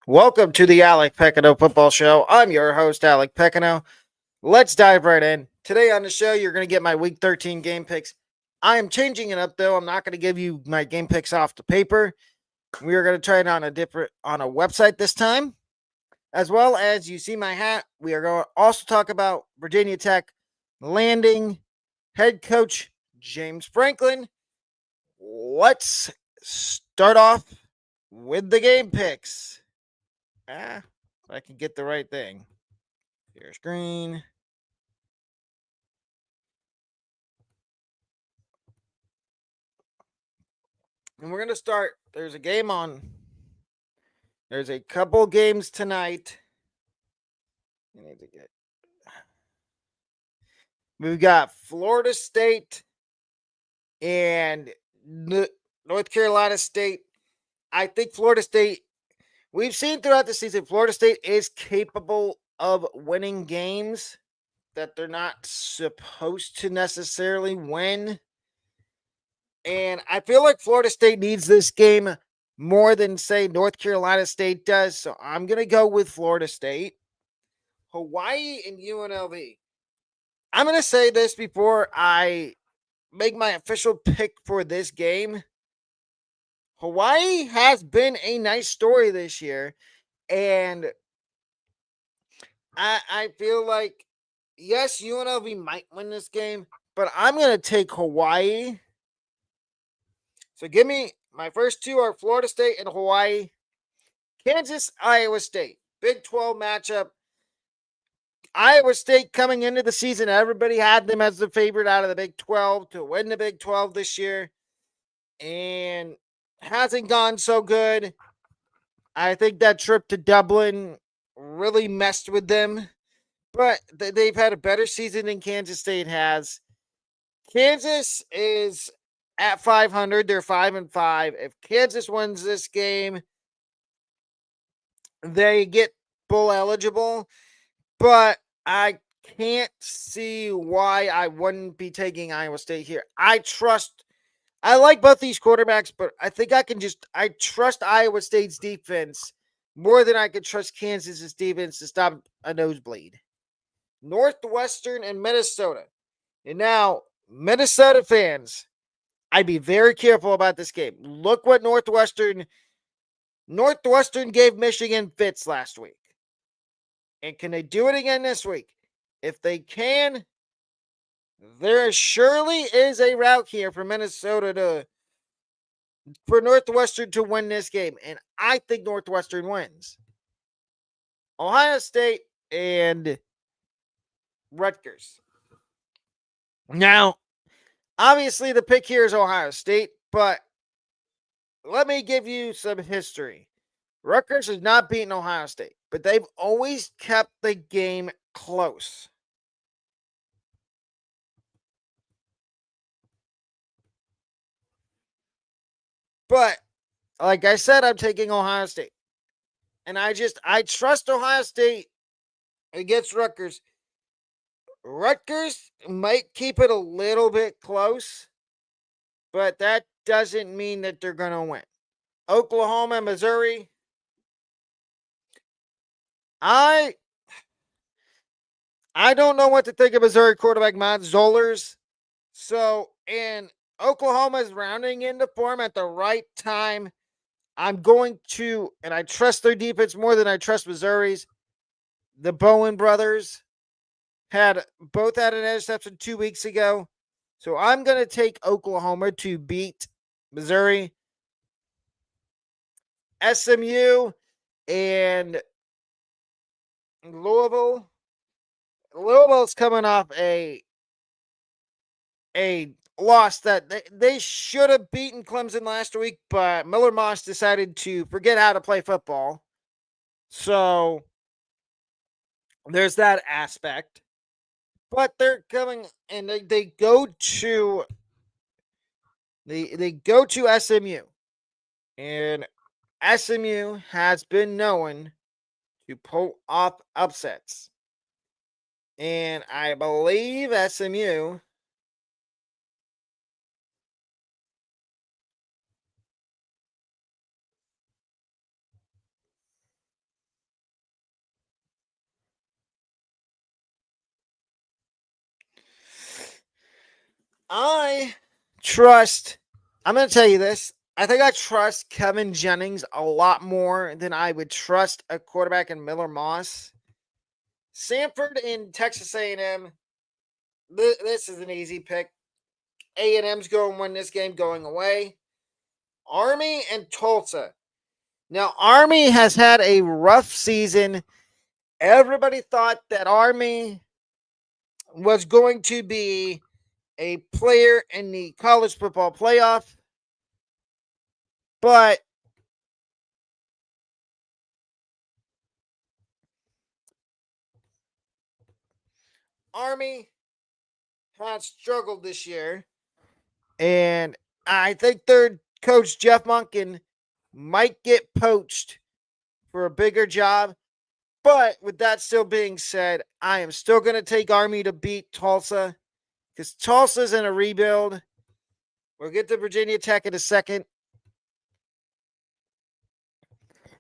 Welcome to the Alec Pequignot Football Show. I'm your host, Alec Pequignot. Let's dive right in. Today on the show, you're going to get my Week 13 game picks. I am changing it up, though. I'm not going to give you my game picks off the paper. We are going to try it on a website this time, as well as you see my hat. We are going to also talk about Virginia Tech landing head coach James Franklin. Let's start off with the game picks. If I can get the right thing. Share screen. And we're going to start. There's a game on. There's a couple games tonight. We've got Florida State and North Carolina State. I think Florida State, we've seen throughout the season, Florida State is capable of winning games that they're not supposed to necessarily win. And I feel like Florida State needs this game more than, say, North Carolina State does. So I'm going to go with Florida State. Hawaii and UNLV. I'm going to say this before I make my official pick for this game. Hawaii has been a nice story this year. And I feel like, yes, UNLV might win this game, but I'm going to take Hawaii. So give me my first two are Florida State and Hawaii. Kansas, Iowa State. Big 12 matchup. Iowa State coming into the season, everybody had them as the favorite out of the Big 12 to win the Big 12 this year. And hasn't gone so good. I think that trip to Dublin really messed with them. But they've had a better season than Kansas State has. Kansas is at 500. They're 5-5. If Kansas wins this game, they get bowl eligible. But I can't see why I wouldn't be taking Iowa State here. I like both these quarterbacks, but I think I trust Iowa State's defense more than I could trust Kansas's defense to stop a nosebleed. Northwestern and Minnesota. And now, Minnesota fans, I'd be very careful about this game. Look what Northwestern gave Michigan fits last week. And can they do it again this week? If they can, there surely is a route here for Northwestern to win this game. And I think Northwestern wins. Ohio State and Rutgers. Now, obviously the pick here is Ohio State, but let me give you some history. Rutgers has not beaten Ohio State, but they've always kept the game close. But, like I said, I'm taking Ohio State. And I trust Ohio State against Rutgers. Rutgers might keep it a little bit close, but that doesn't mean that they're going to win. Oklahoma, Missouri. I don't know what to think of Missouri quarterback Matt Zollers. So, and Oklahoma is rounding into form at the right time. I'm going to, and I trust their defense more than I trust Missouri's. The Bowen brothers both had an interception 2 weeks ago. So I'm going to take Oklahoma to beat Missouri. SMU and Louisville. Louisville's coming off a loss that they should have beaten Clemson last week, but Miller Moss decided to forget how to play football. So there's that aspect. But they're coming and they go to SMU. And SMU has been known to pull off upsets. And I believe SMU I trust, I'm going to tell you this. I think I trust Kevin Jennings a lot more than I would trust a quarterback in Miller Moss. Samford and Texas A&M, this is an easy pick. A&M's going to win this game going away. Army and Tulsa. Now, Army has had a rough season. Everybody thought that Army was going to be a player in the college football playoff, but Army has struggled this year, and I think their coach Jeff Monken might get poached for a bigger job. But with that still being said, I am still going to take Army to beat Tulsa because Tulsa's in a rebuild. We'll get to Virginia Tech in a second.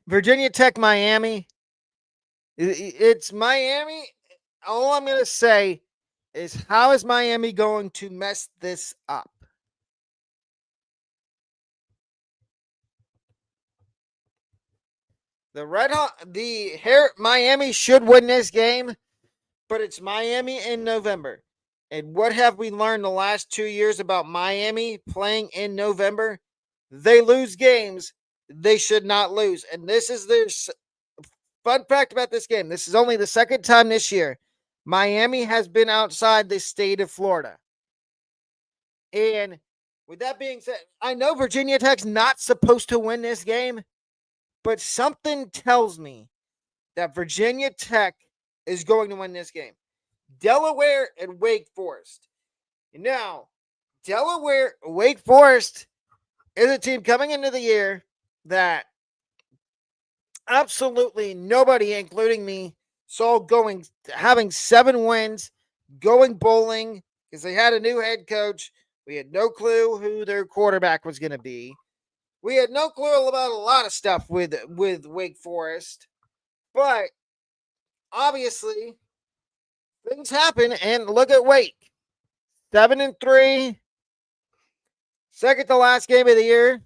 Virginia Tech, Miami. It's Miami. All I'm going to say is, how is Miami going to mess this up? Miami should win this game, but it's Miami in November. And what have we learned the last 2 years about Miami playing in November? They lose games they should not lose. And this is their fun fact about this game. This is only the second time this year Miami has been outside the state of Florida. And with that being said, I know Virginia Tech's not supposed to win this game, but something tells me that Virginia Tech is going to win this game. Delaware and Wake Forest. Now, Wake Forest is a team coming into the year that absolutely nobody, including me, saw having 7 wins, going bowling because they had a new head coach. We had no clue who their quarterback was going to be. We had no clue about a lot of stuff with Wake Forest, but obviously things happen. And look at Wake, 7-3, second to last game of the year.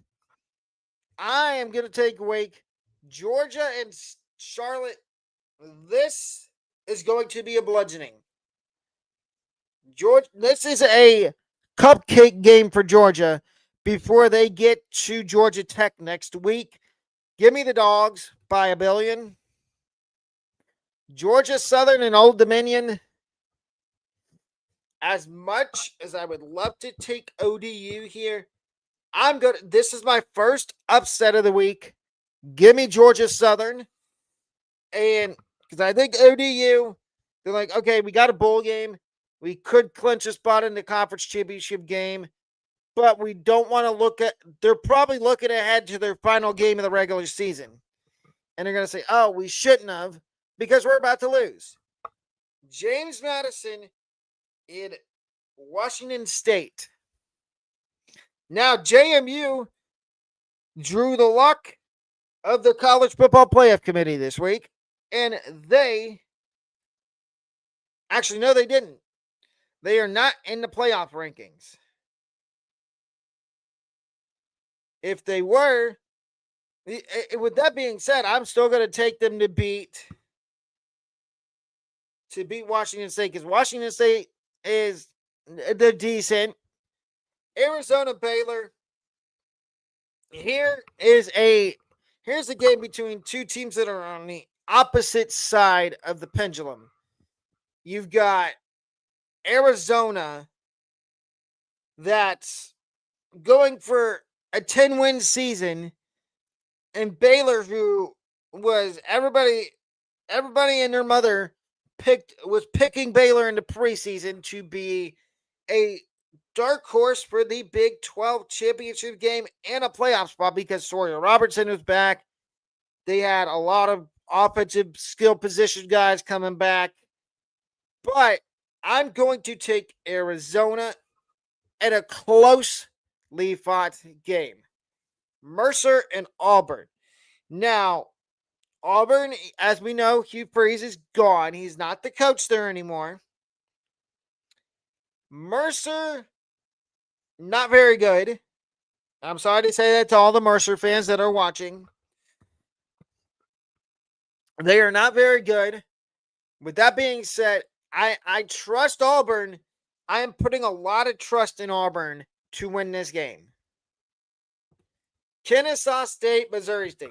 I am going to take Wake. Georgia and Charlotte. This is going to be a bludgeoning. This is a cupcake game for Georgia before they get to Georgia Tech next week. Give me the Dogs by a billion. Georgia Southern and Old Dominion. As much as I would love to take ODU here, this is my first upset of the week. Give me Georgia Southern. And because I think ODU, they're like, okay, we got a bowl game. We could clinch a spot in the conference championship game, but we don't want to they're probably looking ahead to their final game of the regular season. And they're going to say, oh, we shouldn't have because we're about to lose. James Madison in Washington State. Now, JMU drew the luck of the College Football Playoff Committee this week, and they actually, no, they didn't. They are not in the playoff rankings. If they were, with that being said, I'm still going to take them to beat Washington State because Washington State they're decent. Arizona Baylor. Here's a game between two teams that are on the opposite side of the pendulum. You've got Arizona that's going for a 10-win season, and Baylor, who was everybody and their mother was picking Baylor in the preseason to be a dark horse for the Big 12 championship game and a playoff spot because Sawyer Robertson was back. They had a lot of offensive skill position guys coming back. But I'm going to take Arizona at a closely fought game. Mercer and Auburn. Now, Auburn, as we know, Hugh Freeze is gone. He's not the coach there anymore. Mercer not very good. I'm sorry to say that to all the Mercer fans that are watching. They are not very good. With that being said, I trust Auburn. I am putting a lot of trust in Auburn to win this game. Kennesaw State, Missouri State.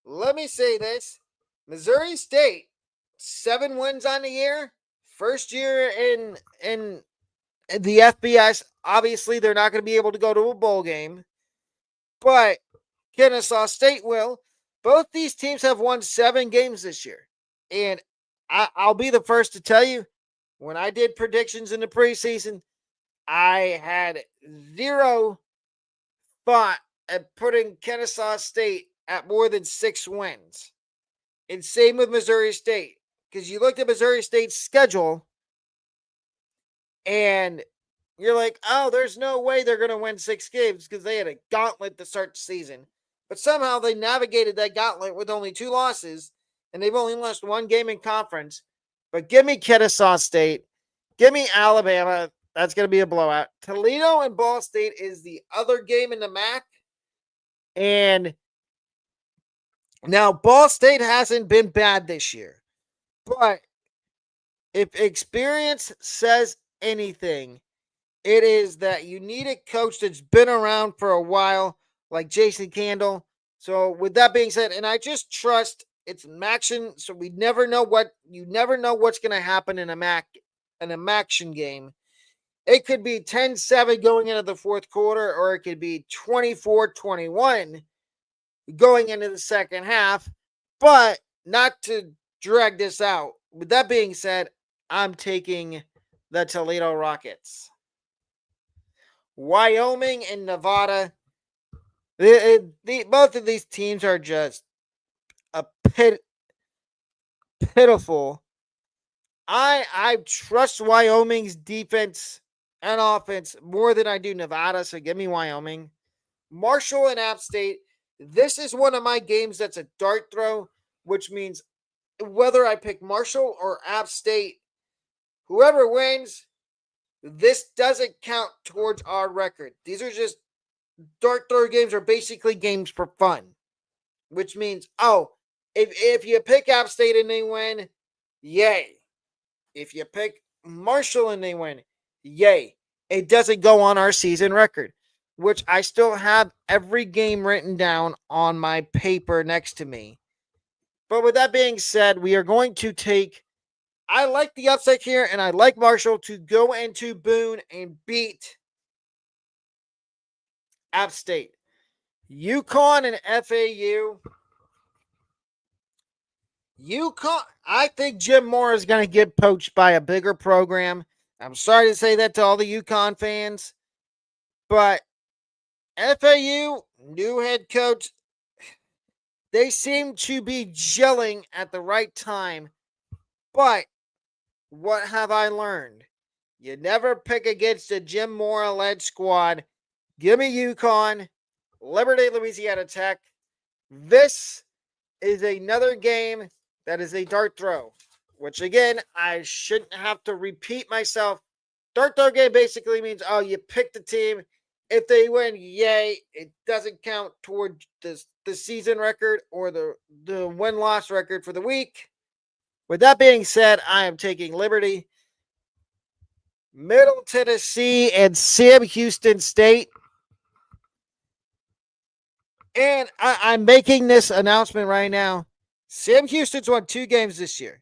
Let me say this. Missouri State, 7 wins on the year. First year in the FBS. Obviously, they're not going to be able to go to a bowl game, but Kennesaw State will. Both these teams have won 7 games this year. And I'll be the first to tell you, when I did predictions in the preseason, I had zero thought at putting Kennesaw State at more than 6 wins. And same with Missouri State. Because you looked at Missouri State's schedule and you're like, oh, there's no way they're going to win 6 games because they had a gauntlet to start the season. But somehow they navigated that gauntlet with only 2 losses, and they've only lost 1 game in conference. But give me Kennesaw State. Give me Alabama. That's going to be a blowout. Toledo and Ball State is the other game in the MAC. And now Ball State hasn't been bad this year. But if experience says anything, it is that you need a coach that's been around for a while, like Jason Candle. So with that being said, and I just trust it's Maction, so we never know what's going to happen in a Maction game. It could be 10-7 going into the fourth quarter, or it could be 24-21 going into the second half. But not to drag this out. With that being said, I'm taking the Toledo Rockets. Wyoming and Nevada. Both of these teams are just a pitiful. I trust Wyoming's defense and offense more than I do Nevada, so give me Wyoming. Marshall and App State. This is one of my games that's a dart throw, which means whether I pick Marshall or App State, whoever wins, this doesn't count towards our record. These are just dart throw games, are basically games for fun, which means, if you pick App State and they win, yay. If you pick Marshall and they win, yay. It doesn't go on our season record, which I still have every game written down on my paper next to me. But with that being said, we are going to take, I like the upset here, and I like Marshall to go into Boone and beat App State. UConn and FAU. UConn, I think Jim Moore is going to get poached by a bigger program. I'm sorry to say that to all the UConn fans, but FAU, new head coach, they seem to be gelling at the right time. But what have I learned? You never pick against a Jim Moore-led squad. Give me UConn, Liberty, Louisiana Tech. This is another game that is a dart throw, which again, I shouldn't have to repeat myself. Dart throw game basically means, you pick the team. If they win, yay. It doesn't count toward the season record or the win-loss record for the week. With that being said, I am taking Liberty, Middle Tennessee, and Sam Houston State. And I'm making this announcement right now. Sam Houston's won 2 games this year.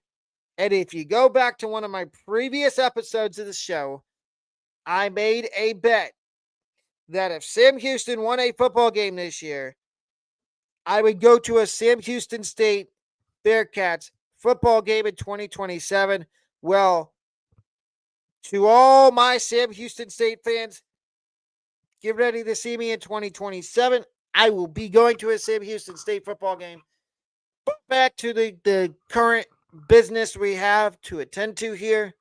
And if you go back to one of my previous episodes of the show, I made a bet that if Sam Houston won a football game this year, I would go to a Sam Houston State Bearcats football game in 2027. Well, to all my Sam Houston State fans, get ready to see me in 2027. I will be going to a Sam Houston State football game. But back to the current business we have to attend to here.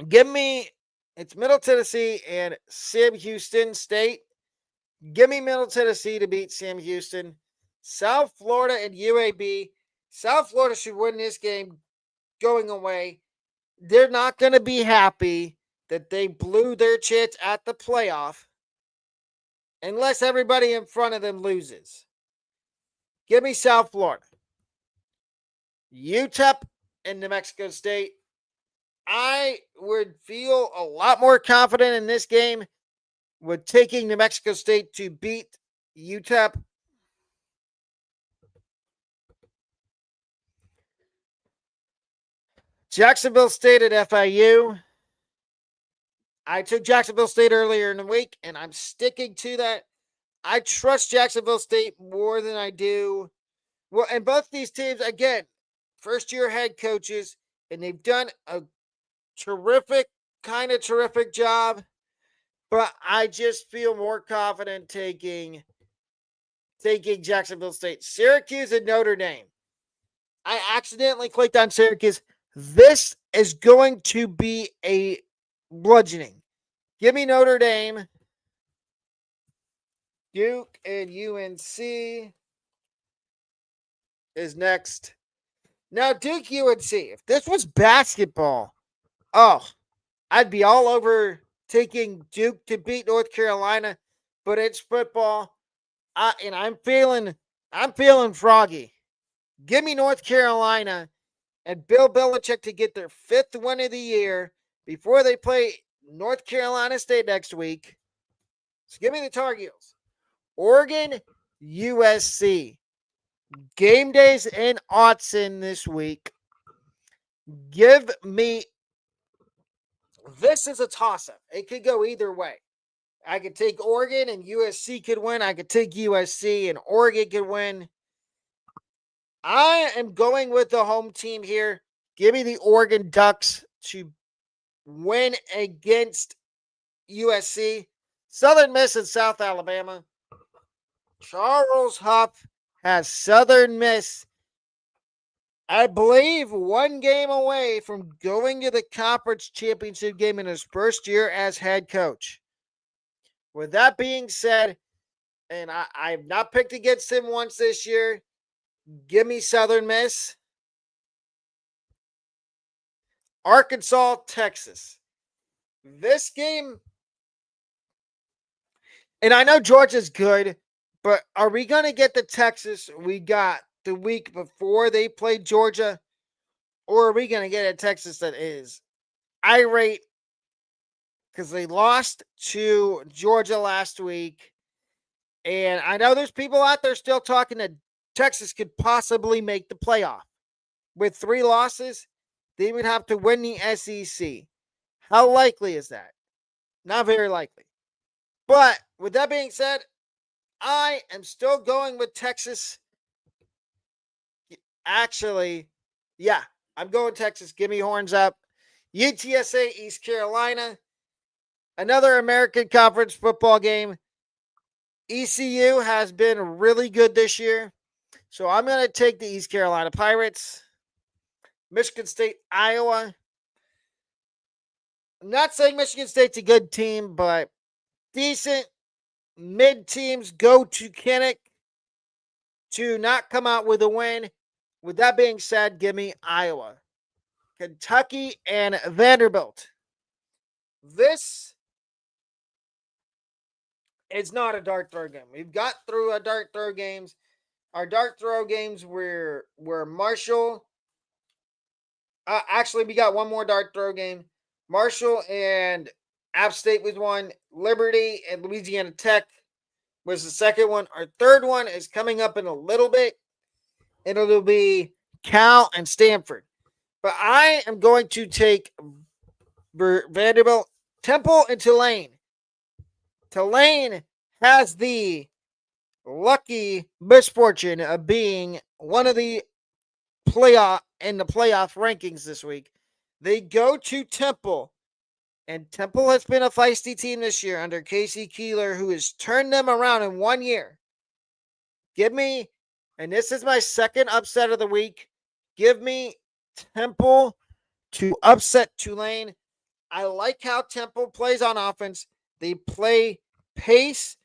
Give me, it's Middle Tennessee and Sam Houston State. Give me Middle Tennessee to beat Sam Houston. South Florida and UAB. South Florida should win this game going away. They're not going to be happy that they blew their chance at the playoff unless everybody in front of them loses. Give me South Florida. UTEP and New Mexico State. I would feel a lot more confident in this game with taking New Mexico State to beat UTEP. Jacksonville State at FIU. I took Jacksonville State earlier in the week, and I'm sticking to that. I trust Jacksonville State more than I do. Well, and both these teams, again, first-year head coaches, and they've done a terrific job. But I just feel more confident taking Jacksonville State. Syracuse and Notre Dame. I accidentally clicked on Syracuse. This is going to be a bludgeoning. Give me Notre Dame. Duke and UNC is next. Now, Duke UNC. If this was basketball, I'd be all over taking Duke to beat North Carolina, but it's football. I'm feeling froggy. Give me North Carolina and Bill Belichick to get their 5th win of the year before they play North Carolina State next week. So give me the Tar Heels. Oregon, USC. Game days in Autzen this week. Give me. This is a toss-up. It could go either way. I could take Oregon and USC could win. I could take USC and Oregon could win. I am going with the home team here. Give me the Oregon Ducks to win against USC. Southern Miss and South Alabama. Charles Huff has Southern Miss, I believe, 1 game away from going to the conference championship game in his first year as head coach. With that being said, and I've not picked against him once this year, give me Southern Miss. Arkansas, Texas. This game, and I know Georgia's good, but are we going to get the Texas we got the week before they played Georgia? Or are we going to get a Texas that is irate because they lost to Georgia last week? And I know there's people out there still talking that Texas could possibly make the playoff. With 3 losses, they would have to win the SEC. How likely is that? Not very likely. But with that being said, I am still going with Texas. Actually, yeah, I'm going Texas. Give me horns up. UTSA, East Carolina. Another American Conference football game. ECU has been really good this year. So I'm going to take the East Carolina Pirates. Michigan State, Iowa. I'm not saying Michigan State's a good team, but decent. Mid teams go to Kinnick to not come out with a win. With that being said, give me Iowa. Kentucky and Vanderbilt. This is not a dart throw game. We've got through our dart throw games. Our dart throw games were Marshall. Actually, we got one more dart throw game. Marshall and App State was one. Liberty and Louisiana Tech was the second one. Our third one is coming up in a little bit. And it'll be Cal and Stanford. But I am going to take Vanderbilt, Temple, and Tulane. Tulane has the lucky misfortune of being one of the playoff rankings this week. They go to Temple, and Temple has been a feisty team this year under Casey Keeler, who has turned them around in 1 year. Give me, and this is my second upset of the week, give me Temple to upset Tulane. I like how Temple plays on offense. They play pace,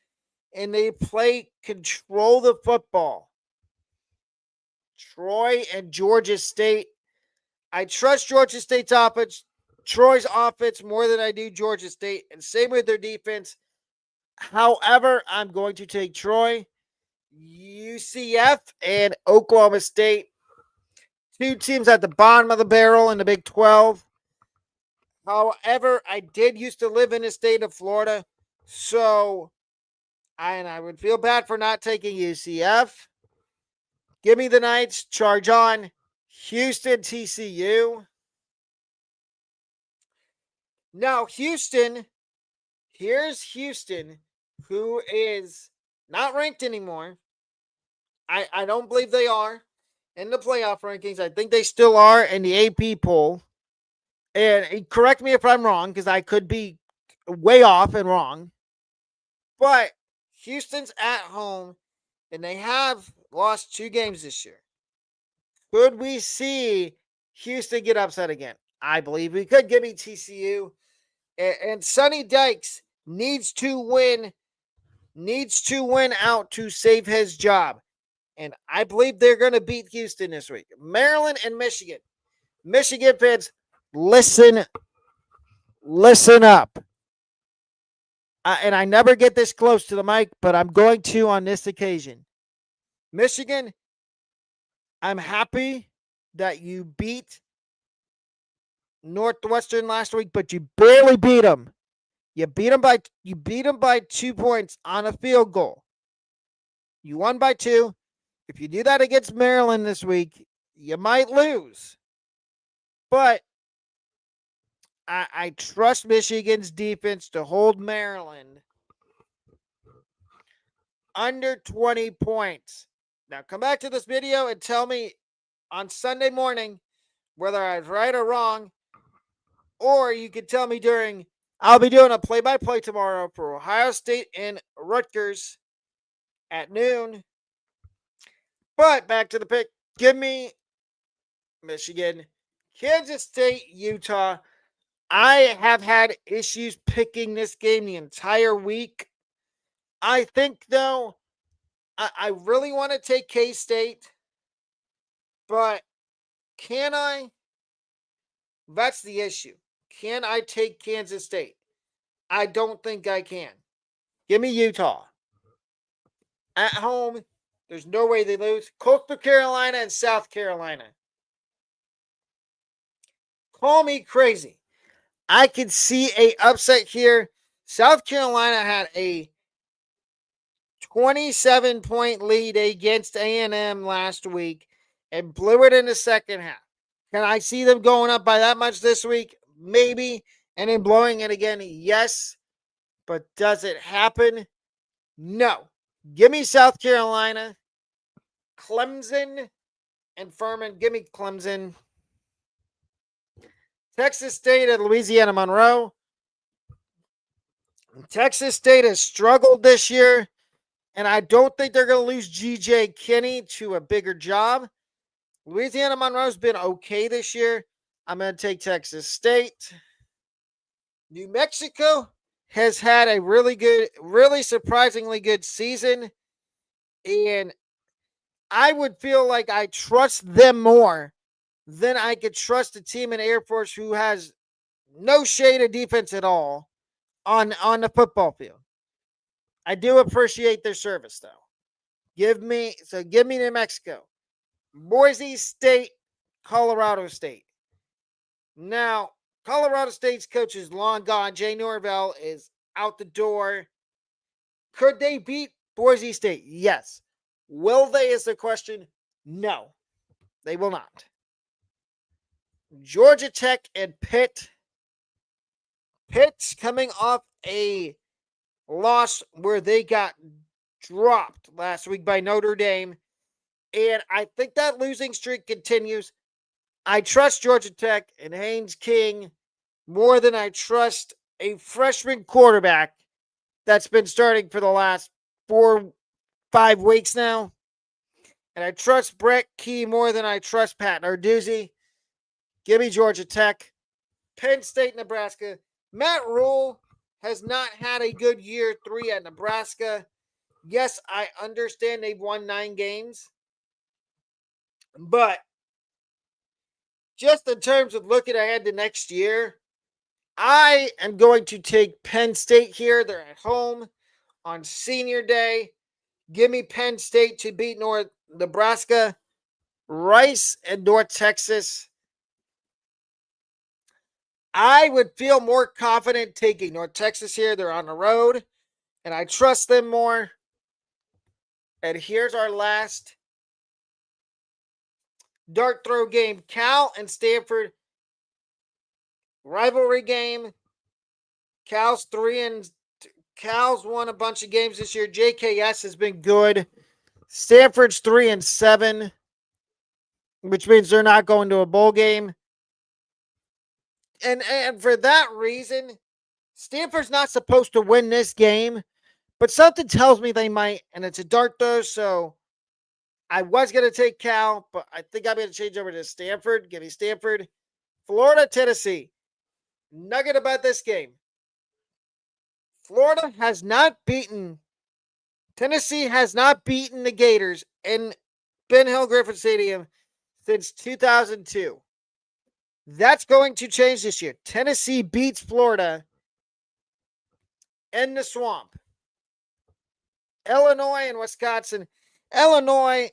and they play control the football. Troy and Georgia State. I trust Georgia State's offense Troy's offense more than I do Georgia State, and same with their defense. However, I'm going to take Troy, UCF, and Oklahoma State. Two teams at the bottom of the barrel in the Big 12. However, I did used to live in the state of Florida, so I would feel bad for not taking UCF. Give me the Knights. Charge on. Houston, TCU. Now, Houston, here's Houston, who is not ranked anymore. I don't believe they are in the playoff rankings. I think they still are in the AP poll. And correct me if I'm wrong, because I could be way off and wrong. But Houston's at home, and they have lost 2 games this year. Could we see Houston get upset again? I believe we could. Give me TCU. And Sonny Dykes needs to win out to save his job. And I believe they're going to beat Houston this week. Maryland and Michigan. Michigan fans, listen up. And I never get this close to the mic, but I'm going to on this occasion. Michigan, I'm happy that you beat Northwestern last week, but you barely beat them. You beat them by 2 points on a field goal. You won by 2. If you do that against Maryland this week, you might lose. But I trust Michigan's defense to hold Maryland under 20 points. Now, come back to this video and tell me on Sunday morning whether I was right or wrong. Or you can tell me I'll be doing a play-by-play tomorrow for Ohio State and Rutgers at noon. But back to the pick. Give me Michigan, Kansas State, Utah. I have had issues picking this game the entire week. I think, though, I really want to take K-State. But can I? That's the issue. Can I take Kansas State? I don't think I can. Give me Utah. At home, there's no way they lose. Coastal Carolina and South Carolina. Call me crazy. I could see a upset here. South Carolina had a 27-point lead against A&M last week and blew it in the second half. Can I see them going up by that much this week? Maybe. And then blowing it again? Yes. But does it happen? No. Give me South Carolina, Clemson, and Furman. Give me Clemson. Texas State and Louisiana Monroe. Texas State has struggled this year, and I don't think they're going to lose G.J. Kinney to a bigger job. Louisiana Monroe's been okay this year. I'm going to take Texas State. New Mexico has had a really surprisingly good season, and I would feel like I trust them more than I could trust a team in Air Force who has no shade of defense at all on the football field. I do appreciate their service, though. Give me New Mexico. Boise State, Colorado State. Now, Colorado State's coach is long gone. Jay Norvell is out the door. Could they beat Boise State? Yes. Will they is the question? No, they will not. Georgia Tech and Pitt. Pitt's coming off a loss where they got dropped last week by Notre Dame. And I think that losing streak continues. I trust Georgia Tech and Haynes King more than I trust a freshman quarterback that's been starting for the last 4-5 weeks now. And I trust Brett Key more than I trust Pat Narduzzi. Give me Georgia Tech. Penn State, Nebraska. Matt Rule has not had a good year 3 at Nebraska. Yes, I understand they've won 9 games. But just in terms of looking ahead to next year, I am going to take Penn State here. They're at home on senior day. Give me Penn State to beat North Nebraska. Rice and North Texas. I would feel more confident taking North Texas here. They're on the road, and I trust them more. And here's our last dart throw game. Cal and Stanford rivalry game. Cal's won a bunch of games this year. JKS has been good. Stanford's 3-7, which means they're not going to a bowl game. And for that reason, Stanford's not supposed to win this game, but something tells me they might, and it's a dart throw, so I was going to take Cal, but I think I'm going to change over to Stanford. Give me Stanford. Florida, Tennessee. Nugget about this game. Florida has not beaten, Tennessee has not beaten the Gators in Ben Hill Griffin Stadium since 2002. That's going to change this year. Tennessee beats Florida in the swamp. Illinois and Wisconsin. Illinois,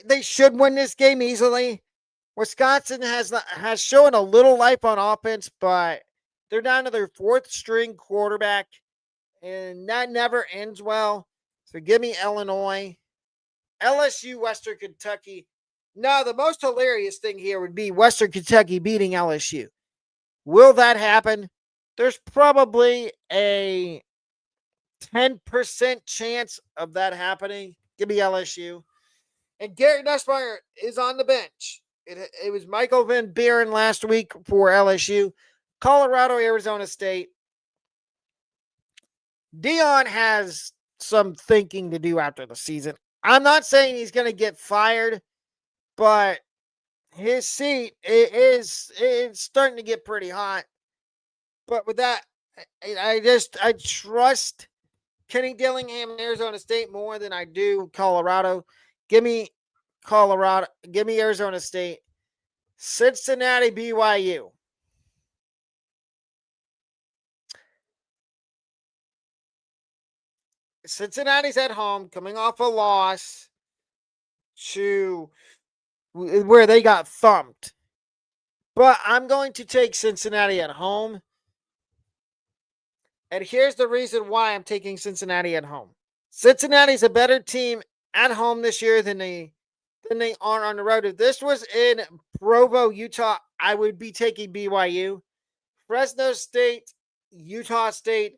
they should win this game easily. Wisconsin has shown a little life on offense, but they're down to their fourth string quarterback, and that never ends well. So give me Illinois. LSU, Western Kentucky. Now, the most hilarious thing here would be Western Kentucky beating LSU. Will that happen? There's probably a 10% chance of that happening. Give me LSU. And Garrett Nussmeier is on the bench. It was Michael Van Buren last week for LSU. Colorado, Arizona State. Dion has some thinking to do after the season. I'm not saying he's going to get fired, but his seat is starting to get pretty hot. But with that, I trust Kenny Dillingham in Arizona State more than I do Colorado. Give me Colorado. Give me Arizona State. Cincinnati, BYU. Cincinnati's at home, coming off a loss to where they got thumped. But I'm going to take Cincinnati at home. And here's the reason why I'm taking Cincinnati at home. Cincinnati's a better team at home this year than they are on the road. If this was in Provo, Utah, I would be taking BYU. Fresno State, Utah State.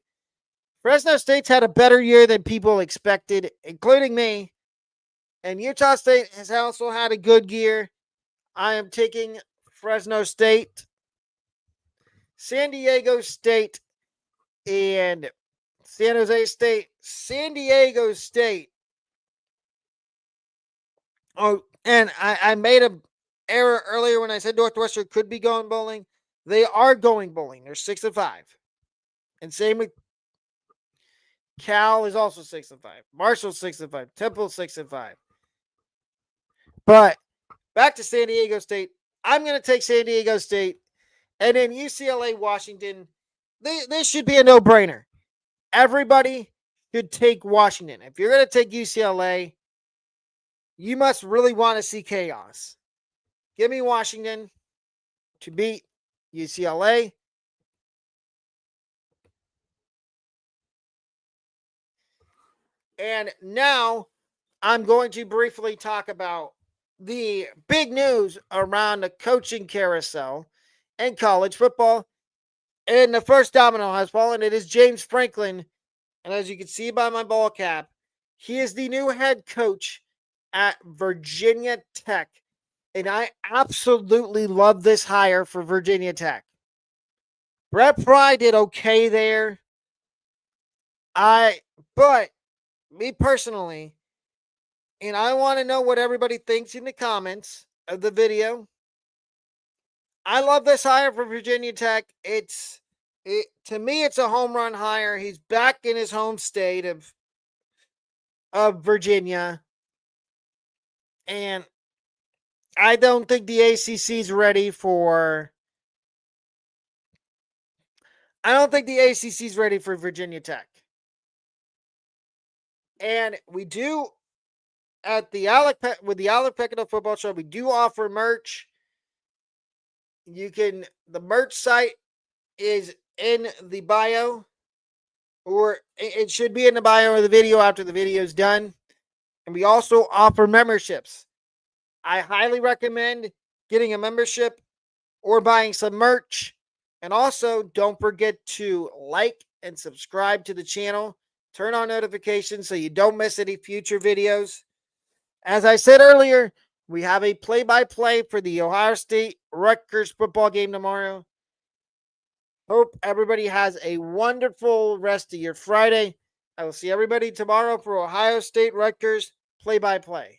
Fresno State's had a better year than people expected, including me. And Utah State has also had a good year. I am taking Fresno State, San Diego State, and San Jose State. San Diego State. Oh, and I made an error earlier when I said Northwestern could be going bowling. They are going bowling. They're 6-5. And same with Cal is also 6-5. Marshall 6-5. Temple 6-5. But back to San Diego State. I'm going to take San Diego State. And then UCLA, Washington. This should be a no-brainer. Everybody should take Washington. If you're going to take UCLA, you must really want to see chaos. Give me Washington to beat UCLA. And now I'm going to briefly talk about the big news around the coaching carousel in college football. And the first domino has fallen. It is James Franklin. And as you can see by my ball cap, he is the new head coach at Virginia Tech. And I absolutely love this hire for Virginia Tech. Brett Pry did okay there. But me personally, and I want to know what everybody thinks in the comments of the video. I love this hire for Virginia Tech. To me, it's a home run hire. He's back in his home state of Virginia. And I don't think the ACC is ready for I don't think the ACC is ready for Virginia Tech. And we do at the Alec with the Alec Pequignot Football Show, we do offer merch. The merch site is in the bio, or it should be in the bio of the video after the video is done. And we also offer memberships. I highly recommend getting a membership or buying some merch. And also, don't forget to like and subscribe to the channel. Turn on notifications so you don't miss any future videos. As I said earlier, we have a play-by-play for the Ohio State Rutgers football game tomorrow. Hope everybody has a wonderful rest of your Friday. I will see everybody tomorrow for Ohio State Rutgers play-by-play.